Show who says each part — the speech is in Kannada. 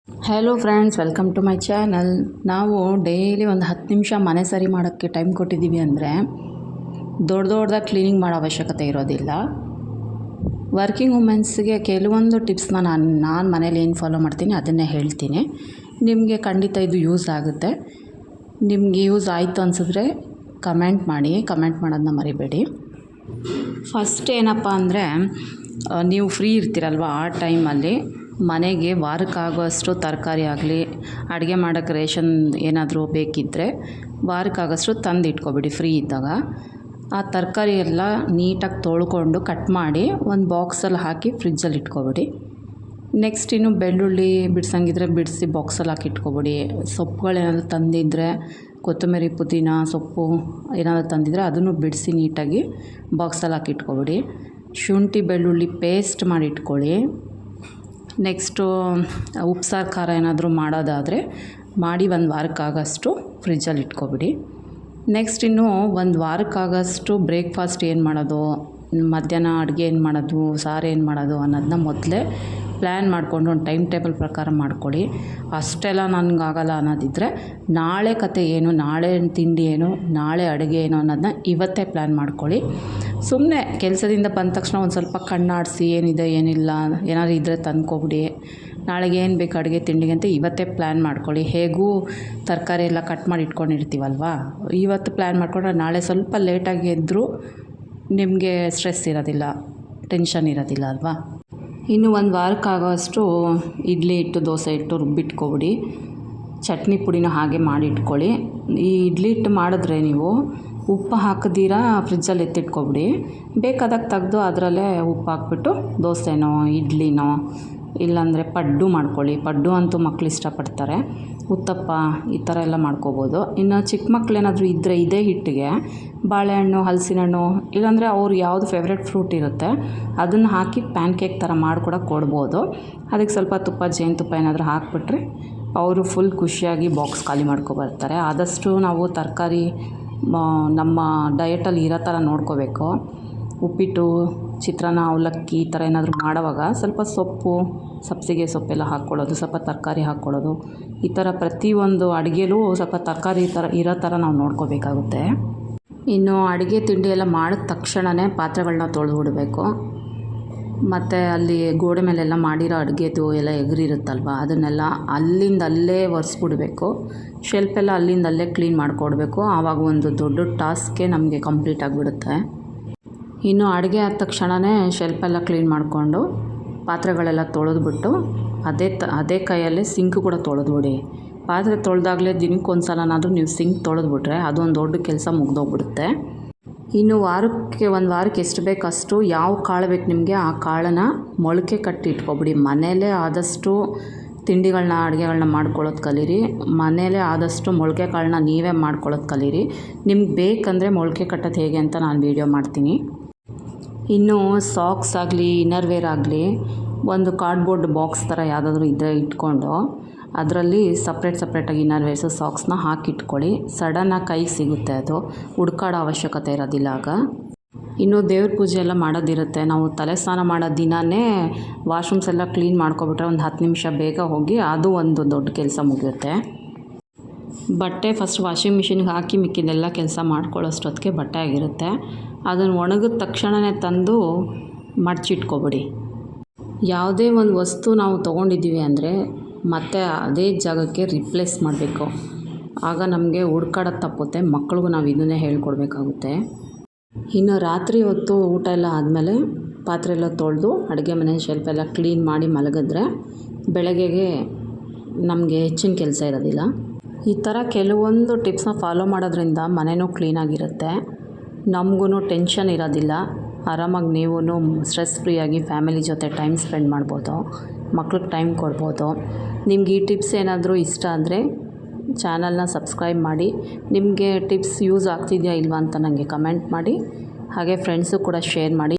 Speaker 1: Hello friends, welcome to my channel. ನಾವು ಡೈಲಿ ಒಂದು 10 ನಿಮಿಷ ಮನೆ ಸರಿ ಮಾಡೋಕ್ಕೆ ಟೈಮ್ ಕೊಟ್ಟಿದ್ದೀವಿ ಅಂದರೆ ದೊಡ್ಡದಾಗಿ ಕ್ಲೀನಿಂಗ್ ಮಾಡೋ ಅವಶ್ಯಕತೆ ಇರೋದಿಲ್ಲ. ವರ್ಕಿಂಗ್ ವುಮೆನ್ಸ್ಗೆ ಕೆಲವೊಂದು ಟಿಪ್ಸ್ನ ನಾನು ಮನೇಲಿ ಏನು ಫಾಲೋ ಮಾಡ್ತೀನಿ ಅದನ್ನೇ ಹೇಳ್ತೀನಿ. ನಿಮಗೆ ಖಂಡಿತ ಇದು ಯೂಸ್ ಆಗುತ್ತೆ. ನಿಮಗೆ ಯೂಸ್ ಆಯಿತು ಅನಿಸಿದ್ರೆ ಕಮೆಂಟ್ ಮಾಡಿ, ಕಮೆಂಟ್ ಮಾಡೋದನ್ನ ಮರಿಬೇಡಿ. ಫಸ್ಟ್ ಏನಪ್ಪ ಅಂದರೆ, ನೀವು ಫ್ರೀ ಇರ್ತೀರಲ್ವ, ಆ ಟೈಮಲ್ಲಿ ಮನೆಗೆ ವಾರಕ್ಕಾಗೋಷ್ಟು ತರಕಾರಿ ಆಗಲಿ, ಅಡುಗೆ ಮಾಡೋಕ್ಕೆ ರೇಷನ್ ಏನಾದರೂ ಬೇಕಿದ್ದರೆ ವಾರಕ್ಕಾಗೋಷ್ಟು ತಂದು ಇಟ್ಕೊಬಿಡಿ. ಫ್ರೀ ಇದ್ದಾಗ ಆ ತರಕಾರಿ ಎಲ್ಲ ನೀಟಾಗಿ ತೊಳ್ಕೊಂಡು ಕಟ್ ಮಾಡಿ ಒಂದು ಬಾಕ್ಸಲ್ಲಿ ಹಾಕಿ ಫ್ರಿಜ್ಜಲ್ಲಿ ಇಟ್ಕೊಬಿಡಿ. ನೆಕ್ಸ್ಟ್ ಇನ್ನು ಬೆಳ್ಳುಳ್ಳಿ ಬಿಡ್ಸಂಗಿದ್ರೆ ಬಿಡಿಸಿ ಬಾಕ್ಸಲ್ಲಿ ಹಾಕಿ ಇಟ್ಕೊಬಿಡಿ. ಸೊಪ್ಪುಗಳೇನಾದರೂ ತಂದಿದ್ದರೆ, ಕೊತ್ತಂಬರಿ, ಪುದೀನ ಸೊಪ್ಪು ಏನಾದರೂ ತಂದಿದ್ದರೆ ಅದನ್ನು ಬಿಡಿಸಿ ನೀಟಾಗಿ ಬಾಕ್ಸಲ್ಲಿ ಹಾಕಿ ಇಟ್ಕೊಬಿಡಿ. ಶುಂಠಿ ಬೆಳ್ಳುಳ್ಳಿ ಪೇಸ್ಟ್ ಮಾಡಿ ಇಟ್ಕೊಳ್ಳಿ. ನೆಕ್ಸ್ಟು ಉಪ್ಸಾರು ಖಾರ ಏನಾದರೂ ಮಾಡೋದಾದರೆ ಮಾಡಿ ಒಂದು ವಾರಕ್ಕಾಗೋಷ್ಟು ಫ್ರಿಜ್ಜಲ್ಲಿ ಇಟ್ಕೊಬಿಡಿ. ನೆಕ್ಸ್ಟ್ ಇನ್ನು ಒಂದು ವಾರಕ್ಕಾಗೋಷ್ಟು ಬ್ರೇಕ್ಫಾಸ್ಟ್ ಏನು ಮಾಡೋದು, ಮಧ್ಯಾಹ್ನ ಅಡುಗೆ ಏನು ಮಾಡೋದು, ಸಾರು ಏನು ಮಾಡೋದು ಅನ್ನೋದನ್ನ ಮೊದಲೇ ಪ್ಲ್ಯಾನ್ ಮಾಡಿಕೊಂಡು ಒಂದು ಟೈಮ್ ಟೇಬಲ್ ಪ್ರಕಾರ ಮಾಡ್ಕೊಳ್ಳಿ. ಅಷ್ಟೆಲ್ಲ ನನಗಾಗಲ್ಲ ಅನ್ನೋದಿದ್ದರೆ ನಾಳೆ ಕತೆ ಏನು, ನಾಳೆ ತಿಂಡಿ ಏನು, ನಾಳೆ ಅಡುಗೆ ಏನು ಅನ್ನೋದನ್ನ ಇವತ್ತೇ ಪ್ಲ್ಯಾನ್ ಮಾಡ್ಕೊಳ್ಳಿ. ಸುಮ್ಮನೆ ಕೆಲಸದಿಂದ ಬಂದ ತಕ್ಷಣ ಒಂದು ಸ್ವಲ್ಪ ಕಣ್ಣಾಡಿಸಿ ಏನಿದೆ ಏನಿಲ್ಲ ಏನಾದ್ರು ಇದ್ದರೆ ತಂದ್ಕೊಬಿಡಿ. ನಾಳೆಗೆ ಏನು ಬೇಕು ಅಡುಗೆ ತಿಂಡಿಗೆ ಅಂತ ಇವತ್ತೇ ಪ್ಲ್ಯಾನ್ ಮಾಡ್ಕೊಳ್ಳಿ. ಹೇಗೂ ತರಕಾರಿ ಎಲ್ಲ ಕಟ್ ಮಾಡಿ ಇಟ್ಕೊಂಡಿರ್ತೀವಲ್ವ, ಇವತ್ತು ಪ್ಲ್ಯಾನ್ ಮಾಡಿಕೊಂಡ್ರೆ ನಾಳೆ ಸ್ವಲ್ಪ ಲೇಟಾಗಿ ಎದ್ದರೂ ನಿಮಗೆ ಸ್ಟ್ರೆಸ್ ಇರೋದಿಲ್ಲ, ಟೆನ್ಷನ್ ಇರೋದಿಲ್ಲ ಅಲ್ವಾ. ಇನ್ನು ಒಂದು ವಾರಕ್ಕಾಗೋಷ್ಟು ಇಡ್ಲಿ ಹಿಟ್ಟು, ದೋಸೆ ಹಿಟ್ಟು ರುಬ್ಬಿಟ್ಕೊಬಿಡಿ. ಚಟ್ನಿ ಪುಡಿನೂ ಹಾಗೆ ಮಾಡಿ ಇಟ್ಕೊಳ್ಳಿ. ಈ ಇಡ್ಲಿ ಹಿಟ್ಟು ಮಾಡಿದ್ರೆ ನೀವು ಉಪ್ಪು ಹಾಕಿದ್ದೀರಾ ಫ್ರಿಜ್ಜಲ್ಲಿ ಎತ್ತಿಟ್ಕೊಬಿಡಿ. ಬೇಕಾದಾಗ ತೆಗೆದು ಅದರಲ್ಲೇ ಉಪ್ಪು ಹಾಕ್ಬಿಟ್ಟು ದೋಸೆನೋ ಇಡ್ಲಿನೋ ಇಲ್ಲಾಂದರೆ ಪಡ್ಡು ಮಾಡ್ಕೊಳ್ಳಿ. ಪಡ್ಡು ಅಂತೂ ಮಕ್ಳು ಇಷ್ಟಪಡ್ತಾರೆ. ಉತ್ತಪ್ಪ ಈ ಥರ ಎಲ್ಲ ಮಾಡ್ಕೋಬೋದು. ಇನ್ನು ಚಿಕ್ಕ ಮಕ್ಕಳೇನಾದರೂ ಇದ್ದರೆ ಇದೇ ಹಿಟ್ಟಿಗೆ ಬಾಳೆಹಣ್ಣು, ಹಲಸಿನ ಹಣ್ಣು ಇಲ್ಲಾಂದರೆ ಅವ್ರು ಯಾವುದು ಫೇವ್ರೆಟ್ ಫ್ರೂಟ್ ಇರುತ್ತೆ ಅದನ್ನು ಹಾಕಿ ಪ್ಯಾನ್ ಕೇಕ್ ಥರ ಮಾಡಿಕೊಡೋಕೆ ಕೊಡ್ಬೋದು. ಅದಕ್ಕೆ ಸ್ವಲ್ಪ ತುಪ್ಪ, ಜೇನುತುಪ್ಪ ಏನಾದರೂ ಹಾಕಿಬಿಟ್ರೆ ಅವರು ಫುಲ್ ಖುಷಿಯಾಗಿ ಬಾಕ್ಸ್ ಖಾಲಿ ಮಾಡ್ಕೊಬರ್ತಾರೆ. ಆದಷ್ಟು ನಾವು ತರಕಾರಿ ನಮ್ಮ ಡಯಟಲ್ಲಿ ಇರೋ ಥರ ನೋಡ್ಕೋಬೇಕು. ಉಪ್ಪಿಟ್ಟು, ಚಿತ್ರಾನ್ನ, ಅವಲಕ್ಕಿ ಈ ಥರ ಏನಾದರೂ ಮಾಡೋವಾಗ ಸ್ವಲ್ಪ ಸೊಪ್ಪು, ಸಬ್ಬಸಿಗೆ ಸೊಪ್ಪೆಲ್ಲ ಹಾಕ್ಕೊಳ್ಳೋದು, ಸ್ವಲ್ಪ ತರಕಾರಿ ಹಾಕ್ಕೊಳ್ಳೋದು, ಈ ಥರ ಪ್ರತಿಯೊಂದು ಅಡುಗೆಲೂ ಸ್ವಲ್ಪ ತರಕಾರಿ ಇರೋ ಥರ ನಾವು ನೋಡ್ಕೋಬೇಕಾಗುತ್ತೆ. ಇನ್ನು ಅಡುಗೆ ತಿಂಡಿ ಎಲ್ಲ ಮಾಡಿದ ತಕ್ಷಣವೇ ಪಾತ್ರೆಗಳನ್ನ ತೊಳೆದ್ಬಿಡಬೇಕು. ಮತ್ತು ಅಲ್ಲಿ ಗೋಡೆ ಮೇಲೆಲ್ಲ ಮಾಡಿರೋ ಅಡುಗೆದು ಎಲ್ಲ ಎಗರಿರುತ್ತಲ್ವ, ಅದನ್ನೆಲ್ಲ ಅಲ್ಲೇ ಒರೆಸ್ಬಿಡ್ಬೇಕು. ಶೆಲ್ಫೆಲ್ಲ ಅಲ್ಲೇ ಕ್ಲೀನ್ ಮಾಡಿಕೊಡ್ಬೇಕು. ಆವಾಗ ಒಂದು ದೊಡ್ಡ ಟಾಸ್ಕೇ ನಮಗೆ ಕಂಪ್ಲೀಟ್ ಆಗಿಬಿಡುತ್ತೆ. ಇನ್ನು ಅಡುಗೆ ಆದ ತಕ್ಷಣವೇ ಶೆಲ್ಫೆಲ್ಲ ಕ್ಲೀನ್ ಮಾಡಿಕೊಂಡು ಪಾತ್ರೆಗಳೆಲ್ಲ ತೊಳೆದ್ಬಿಟ್ಟು ಅದೇ ಕೈಯಲ್ಲೇ ಸಿಂಕ್ ಕೂಡ ತೊಳೆದ್ಬಿಡಿ. ಪಾತ್ರೆ ತೊಳೆದಾಗಲೇ ದಿನಕ್ಕೊಂದು ಸಲನಾದರೂ ನೀವು ಸಿಂಕ್ ತೊಳೆದ್ಬಿಟ್ರೆ ಅದೊಂದು ದೊಡ್ಡ ಕೆಲಸ ಮುಗ್ದೋಗ್ಬಿಡುತ್ತೆ. ಇನ್ನು ಒಂದು ವಾರಕ್ಕೆ ಎಷ್ಟು ಬೇಕಷ್ಟು ಯಾವ ಕಾಳು ಬೇಕು ನಿಮಗೆ ಆ ಕಾಳನ್ನು ಮೊಳಕೆ ಕಟ್ಟಿ ಇಟ್ಕೊಬಿಡಿ. ಮನೆಯಲ್ಲೇ ಆದಷ್ಟು ತಿಂಡಿಗಳನ್ನ, ಅಡುಗೆಗಳನ್ನ ಮಾಡ್ಕೊಳ್ಳೋದು ಕಲೀರಿ. ಮನೆಯಲ್ಲೇ ಆದಷ್ಟು ಮೊಳಕೆ ಕಾಳನ್ನ ನೀವೇ ಮಾಡ್ಕೊಳ್ಳೋದು ಕಲೀರಿ. ನಿಮ್ಗೆ ಬೇಕಂದರೆ ಮೊಳಕೆ ಕಟ್ಟೋದು ಹೇಗೆ ಅಂತ ನಾನು ವೀಡಿಯೋ ಮಾಡ್ತೀನಿ. ಇನ್ನು ಸಾಕ್ಸ್ ಆಗಲಿ, ಇನ್ನರ್ ವೇರ್ ಆಗಲಿ ಒಂದು ಕಾರ್ಡ್ಬೋರ್ಡ್ ಬಾಕ್ಸ್ ಥರ ಯಾವುದಾದ್ರೂ ಇದ್ದರೆ ಇಟ್ಕೊಂಡು ಅದರಲ್ಲಿ ಸಪ್ರೇಟಾಗಿ ಇನ್ನರ್ ವೇರ್ಸು, ಸಾಕ್ಸ್ನ ಹಾಕಿಟ್ಕೊಳ್ಳಿ. ಸಡನ್ನಾಗಿ ಕೈಗೆ ಸಿಗುತ್ತೆ, ಅದು ಹುಡ್ಕಾಡೋ ಅವಶ್ಯಕತೆ ಇರೋದಿಲ್ಲ ಆಗ. ಇನ್ನು ದೇವ್ರ ಪೂಜೆ ಎಲ್ಲ ಮಾಡೋದಿರುತ್ತೆ. ನಾವು ತಲೆ ಸ್ನಾನ ಮಾಡೋ ದಿನವೇ ವಾಶ್ರೂಮ್ಸ್ ಎಲ್ಲ ಕ್ಲೀನ್ ಮಾಡ್ಕೊಬಿಟ್ರೆ ಒಂದು 10 ನಿಮಿಷ ಬೇಗ ಹೋಗಿ ಅದು ಒಂದು ದೊಡ್ಡ ಕೆಲಸ ಮುಗಿಯುತ್ತೆ. ಬಟ್ಟೆ ಫಸ್ಟ್ ವಾಷಿಂಗ್ ಮಿಷಿನ್ಗೆ ಹಾಕಿ ಮಿಕ್ಕಿದೆಲ್ಲ ಕೆಲಸ ಮಾಡ್ಕೊಳ್ಳೋಷ್ಟೊತ್ತಿಗೆ ಬಟ್ಟೆ ಆಗಿರುತ್ತೆ. ಅದನ್ನು ಒಣಗಿದ ತಕ್ಷಣವೇ ತಂದು ಮಡಚಿಟ್ಕೊಬಿಡಿ. ಯಾವುದೇ ಒಂದು ವಸ್ತು ನಾವು ತೊಗೊಂಡಿದ್ದೀವಿ ಅಂದರೆ ಮತ್ತೆ ಅದೇ ಜಾಗಕ್ಕೆ ರಿಪ್ಲೇಸ್ ಮಾಡಬೇಕು. ಆಗ ನಮಗೆ ಹುಡ್ಕಾಡೋದು ತಪ್ಪುತ್ತೆ. ಮಕ್ಳಿಗೂ ನಾವು ಇದನ್ನೇ ಹೇಳ್ಕೊಡ್ಬೇಕಾಗುತ್ತೆ. ಇನ್ನು ರಾತ್ರಿ ಹೊತ್ತು ಊಟ ಎಲ್ಲ ಆದಮೇಲೆ ಪಾತ್ರೆ ಎಲ್ಲ ತೊಳೆದು ಅಡುಗೆ ಮನೆ ಶೆಲ್ಫೆಲ್ಲ ಕ್ಲೀನ್ ಮಾಡಿ ಮಲಗಿದ್ರೆ ಬೆಳಗ್ಗೆಗೆ ನಮಗೆ ಹೆಚ್ಚಿನ ಕೆಲಸ ಇರೋದಿಲ್ಲ. ಈ ಥರ ಕೆಲವೊಂದು ಟಿಪ್ಸ್ನ ಫಾಲೋ ಮಾಡೋದ್ರಿಂದ ಮನೆಯೂ ಕ್ಲೀನಾಗಿರುತ್ತೆ, ನಮಗೂ ಟೆನ್ಷನ್ ಇರೋದಿಲ್ಲ. ಆರಾಮಾಗಿ ನೀವು ಸ್ಟ್ರೆಸ್ ಫ್ರೀಯಾಗಿ ಫ್ಯಾಮಿಲಿ ಜೊತೆ ಟೈಮ್ ಸ್ಪೆಂಡ್ ಮಾಡ್ಬೋದು, ಮಕ್ಳಿಗೆ ಟೈಮ್ ಕೊಡ್ಬೋದು. ನಿಮ್ಗೆ ಈ ಟಿಪ್ಸ್ ಏನಾದರೂ ಇಷ್ಟ ಅಂದರೆ ಚಾನಲ್ನ ಸಬ್ಸ್ಕ್ರೈಬ್ ಮಾಡಿ. ನಿಮಗೆ ಟಿಪ್ಸ್ ಯೂಸ್ ಆಗ್ತಿದೆಯಾ ಇಲ್ವಾ ಅಂತ ನನಗೆ ಕಮೆಂಟ್ ಮಾಡಿ. ಹಾಗೆ ಫ್ರೆಂಡ್ಸು ಕೂಡ ಶೇರ್ ಮಾಡಿ.